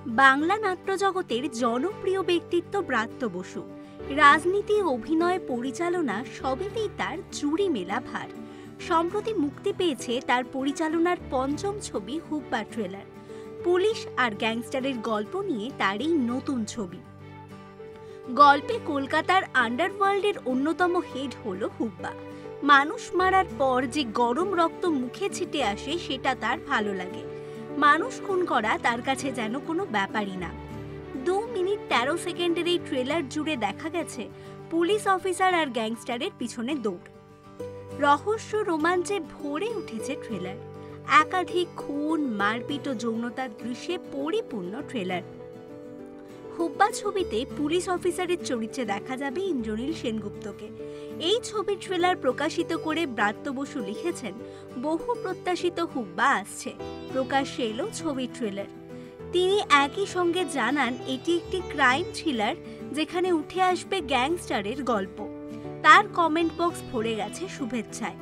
বাংলা নাট্যজগতের জনপ্রিয় ব্যক্তিত্ব ব্রাত্য বসু। রাজনীতি, অভিনয়, পরিচালনা সবেতেই তার জুড়ি মেলা ভার। সম্প্রতি মুক্তি পেয়েছে তার পরিচালনার পঞ্চম ছবি হুব্বা ট্রেলার। পুলিশ আর গ্যাংস্টারের গল্প নিয়ে তার এই নতুন ছবি। গল্পে কলকাতার আন্ডারওয়ার্ল্ডের অন্যতম হেড হলো হুব্বা। মানুষ মারার পর যে গরম রক্ত মুখে ছিটে আসে সেটা তার ভালো লাগে। মানুষ খুন করা তার কাছে যেন কোনো ব্যাপারই না। 2 মিনিট 13 সেকেন্ডের এই ট্রেলার জুড়ে দেখা গেছে পুলিশ অফিসার আর গ্যাংস্টারের পিছনে দৌড়। রহস্য, রোমাঞ্চে ভরে উঠেছে ট্রেলার। একাধিক খুন, মারপিট ও যৌনতার দৃশ্যে পরিপূর্ণ ট্রেলার। হুব্বা ছবিতে পুলিশ অফিসারের চরিত্রে দেখা যাবে ইন্দ্রনীল সেনগুপ্তকে। এই ছবির ট্রেলার প্রকাশিত করে ব্রাত্য বসু লিখেছেন, বহু প্রত্যাশিত হুব্বা আসছে, প্রকাশ্যে এলো ছবির ট্রেলার। তিনি একই সঙ্গে জানান এটি একটি ক্রাইম থ্রিলার যেখানে উঠে আসবে গ্যাংস্টারের গল্প। তার কমেন্ট বক্স ভরে গেছে শুভেচ্ছায়।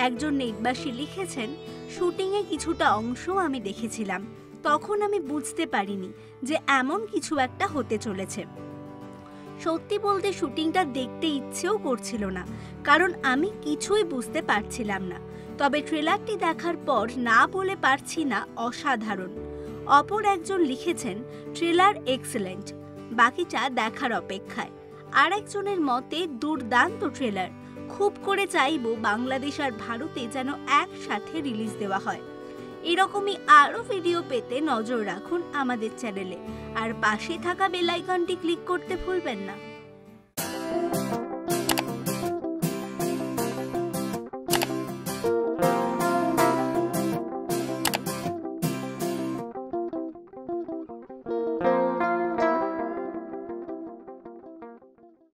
একজন নেটবাসী লিখেছেন, শুটিংয়ে কিছুটা অংশ আমি দেখেছিলাম, তখন আমি বুঝতে পারিনি যে এমন কিছু একটা হতে চলেছে। সত্যি বলতে শুটিংটা দেখতে ইচ্ছেও করছিল না, কারণ আমি কিছুই বুঝতে পারছিলাম না। তবে ট্রেলারটি দেখার পর না বলে পারছি না অসাধারণ। অপর একজন লিখেছেন, ট্রেলার এক্সেলেন্ট, বাকিটা দেখার অপেক্ষায়। আর একজনের মতে, দুর্দান্ত ট্রেলার, খুব করে চাইব বাংলাদেশ আর ভারতে যেন একসাথে রিলিজ দেওয়া হয়। এরকমই আরও ভিডিও পেতে নজর রাখুন আমাদের চ্যানেলে, আর পাশে থাকা বেল আইকনটি ক্লিক করতে ভুলবেন না।